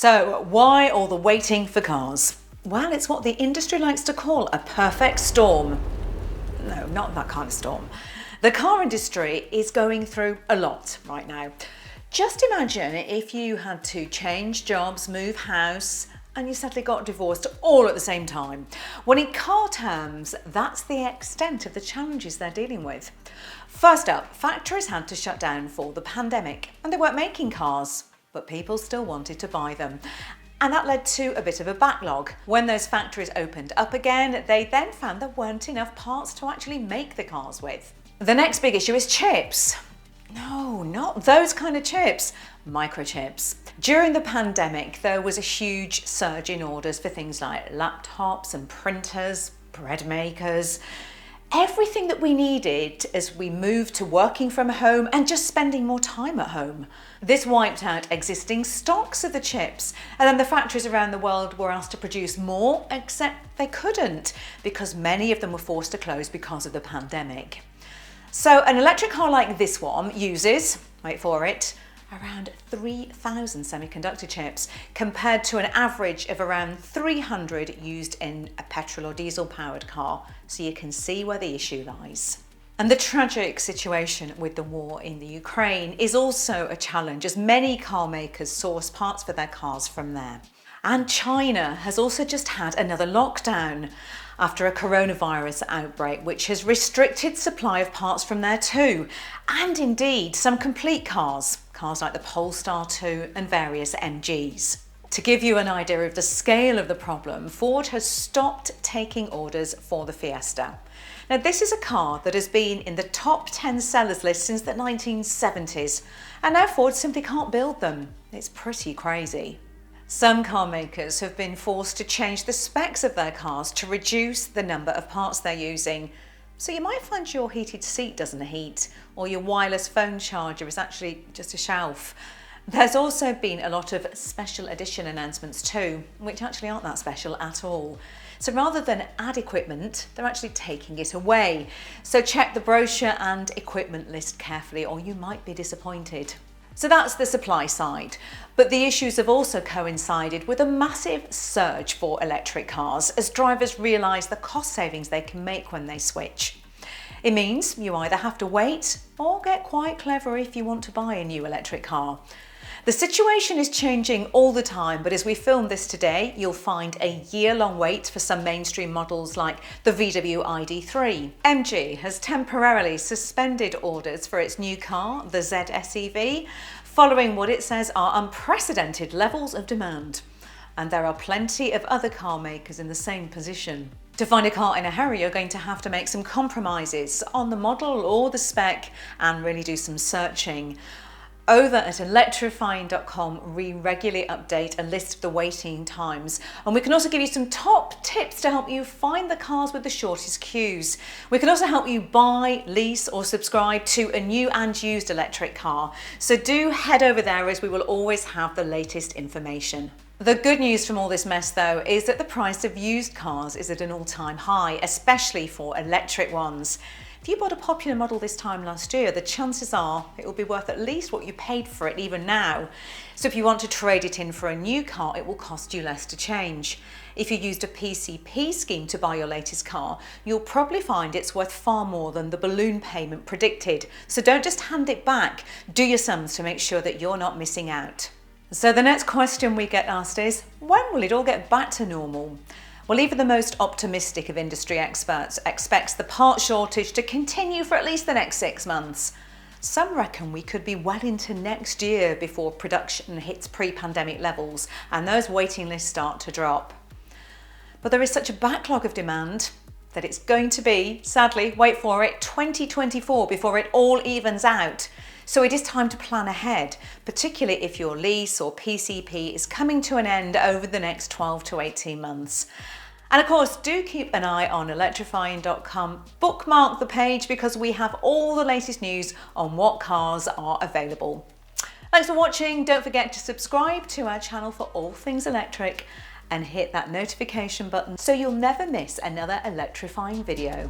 So why all the waiting for cars? Well, it's what the industry likes to call a perfect storm. No, not that kind of storm. The car industry is going through a lot right now. Just imagine if you had to change jobs, move house, and you suddenly got divorced all at the same time. Well, in car terms, that's the extent of the challenges they're dealing with. First up, factories had to shut down for the pandemic, and they weren't making cars, but people still wanted to buy them. And that led to a bit of a backlog. When those factories opened up again, they then found there weren't enough parts to actually make the cars with. The next big issue is chips. No, not those kind of chips, microchips. During the pandemic, there was a huge surge in orders for things like laptops and printers, bread makers, everything that we needed as we moved to working from home and just spending more time at home. This wiped out existing stocks of the chips, and then the factories around the world were asked to produce more, except they couldn't because many of them were forced to close because of the pandemic. So an electric car like this one uses, wait for it, around 3,000 semiconductor chips compared to an average of around 300 used in a petrol or diesel powered car. So you can see where the issue lies. And the tragic situation with the war in the Ukraine is also a challenge, as many car makers source parts for their cars from there. And China has also just had another lockdown after a coronavirus outbreak, which has restricted supply of parts from there too. And indeed, some complete cars like the Polestar 2 and various MGs. To give you an idea of the scale of the problem, Ford has stopped taking orders for the Fiesta. Now, this is a car that has been in the top 10 sellers list since the 1970s, and now Ford simply can't build them. It's pretty crazy. Some car makers have been forced to change the specs of their cars to reduce the number of parts they're using. So you might find your heated seat doesn't heat, or your wireless phone charger is actually just a shelf. There's also been a lot of special edition announcements too, which actually aren't that special at all. So rather than add equipment, they're actually taking it away. So check the brochure and equipment list carefully, or you might be disappointed. So that's the supply side, but the issues have also coincided with a massive surge for electric cars as drivers realise the cost savings they can make when they switch. It means you either have to wait or get quite clever if you want to buy a new electric car. The situation is changing all the time, but as we film this today, you'll find a year-long wait for some mainstream models like the VW ID3. MG has temporarily suspended orders for its new car, the Z SEV, following what it says are unprecedented levels of demand. And there are plenty of other car makers in the same position. To find a car in a hurry, you're going to have to make some compromises on the model or the spec and really do some searching. Over at electrifying.com, we regularly update a list of the waiting times, and we can also give you some top tips to help you find the cars with the shortest queues. We can also help you buy, lease or subscribe to a new and used electric car. So do head over there, as we will always have the latest information. The good news from all this mess though is that the price of used cars is at an all-time high, especially for electric ones. If you bought a popular model this time last year, the chances are it will be worth at least what you paid for it even now. So if you want to trade it in for a new car, it will cost you less to change. If you used a PCP scheme to buy your latest car, you'll probably find it's worth far more than the balloon payment predicted. So don't just hand it back. Do your sums to make sure that you're not missing out. So the next question we get asked is, when will it all get back to normal? Well, even the most optimistic of industry experts expects the part shortage to continue for at least the next 6 months. Some reckon we could be well into next year before production hits pre-pandemic levels and those waiting lists start to drop. But there is such a backlog of demand that it's going to be, sadly, wait for it, 2024 before it all evens out. So it is time to plan ahead, particularly if your lease or PCP is coming to an end over the next 12 to 18 months. And of course, do keep an eye on electrifying.com. Bookmark the page because we have all the latest news on what cars are available. Thanks for watching. Don't forget to subscribe to our channel for all things electric and hit that notification button so you'll never miss another electrifying video.